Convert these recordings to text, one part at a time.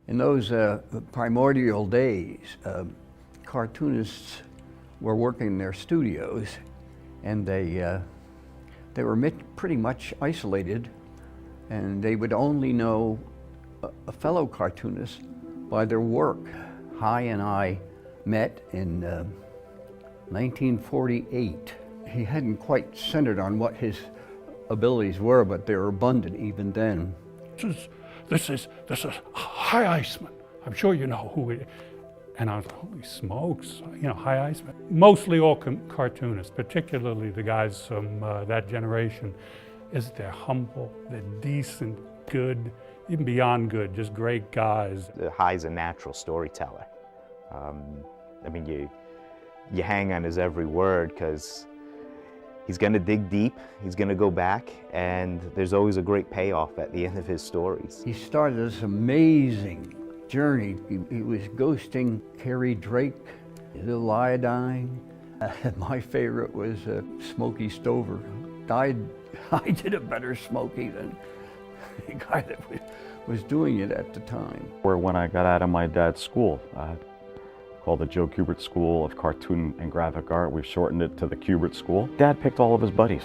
In those primordial days, cartoonists were working in their studios, and they were pretty much isolated, and they would only know a fellow cartoonist by their work. Hi and I met in 1948. He hadn't quite centered on what his abilities were, but they were abundant even then. This is Hi Eisman. I'm sure you know who it is. And I was, holy smokes, you know, Hi Eisman. Mostly all cartoonists, particularly the guys from that generation, they're humble, they're decent, good, even beyond good, just great guys. Hi's a natural storyteller. I mean, you hang on his every word because he's going to dig deep, he's going to go back, and there's always a great payoff at the end of his stories. He started this amazing journey. He was ghosting Carrie Drake, Little Iodine. My favorite was Smokey Stover. I did a better Smokey than the guy that was doing it at the time. Or when I got out of my dad's school, called the Joe Kubert School of Cartoon and Graphic Art. We've shortened it to the Kubert School. Dad picked all of his buddies.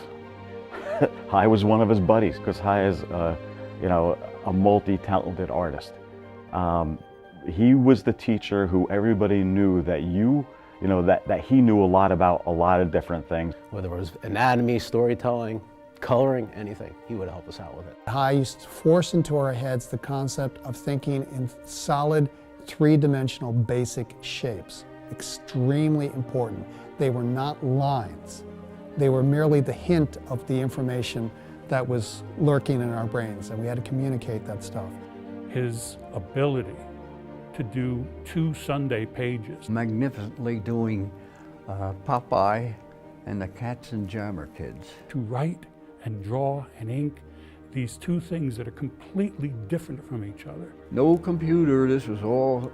Hi was one of his buddies because Hi is, you know, a multi-talented artist. He was the teacher who everybody knew that that he knew a lot about a lot of different things. Whether it was anatomy, storytelling, coloring, anything, he would help us out with it. Hi used to force into our heads the concept of thinking in solid, three-dimensional basic shapes. Extremely important. They were not lines. They were merely the hint of the information that was lurking in our brains, and we had to communicate that stuff. His ability to do 2 Sunday pages. Magnificently doing Popeye and the Cats and Jammer Kids. To write and draw and ink, these 2 things that are completely different from each other. No computer, this was all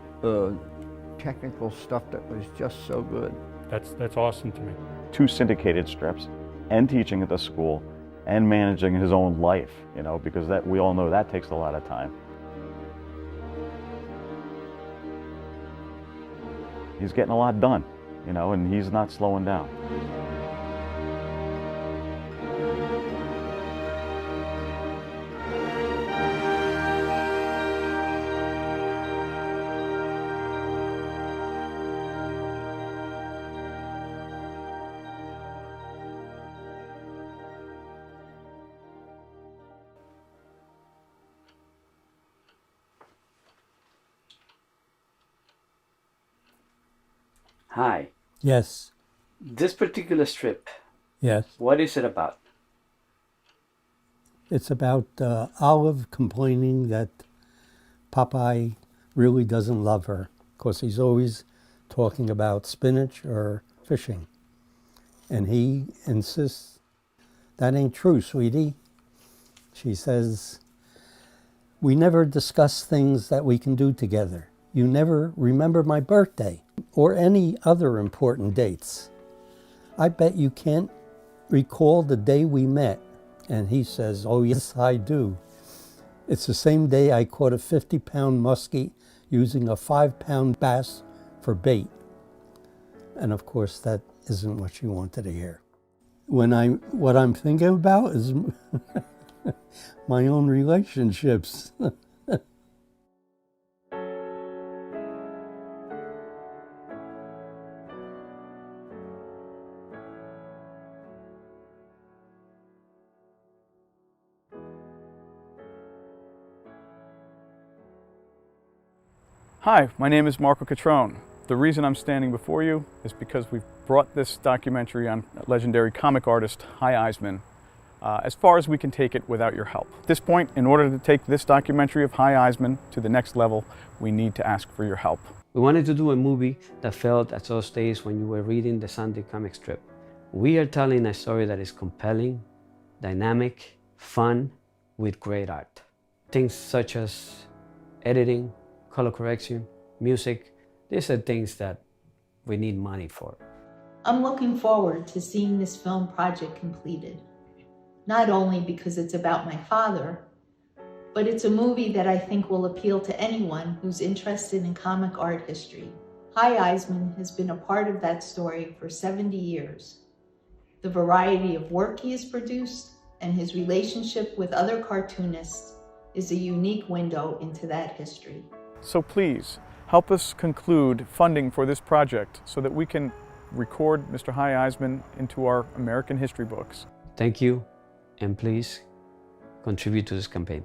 technical stuff that was just so good. That's awesome to me. 2 syndicated strips, and teaching at the school, and managing his own life, you know, because we all know that takes a lot of time. He's getting a lot done, you know, and he's not slowing down. Hi. Yes. This particular strip, Yes. what is it about? It's about Olive complaining that Popeye really doesn't love her because he's always talking about spinach or fishing. And he insists, that ain't true, sweetie. She says, we never discuss things that we can do together. You never remember my birthday or any other important dates. I bet you can't recall the day we met. And he says, oh yes, I do. It's the same day I caught a 50-pound muskie using a 5-pound bass for bait. And of course, that isn't what you wanted to hear. What I'm thinking about is my own relationships. Hi, my name is Marco Catrone. The reason I'm standing before you is because we've brought this documentary on legendary comic artist Hi Eisman as far as we can take it without your help. At this point, in order to take this documentary of Hi Eisman to the next level, we need to ask for your help. We wanted to do a movie that felt at those days when you were reading the Sunday comic strip. We are telling a story that is compelling, dynamic, fun, with great art. Things such as editing, color correction, music, these are things that we need money for. I'm looking forward to seeing this film project completed, not only because it's about my father, but it's a movie that I think will appeal to anyone who's interested in comic art history. Hi Eisman has been a part of that story for 70 years. The variety of work he has produced and his relationship with other cartoonists is a unique window into that history. So please, help us conclude funding for this project so that we can record Mr. Hi Eisman into our American history books. Thank you, and please contribute to this campaign.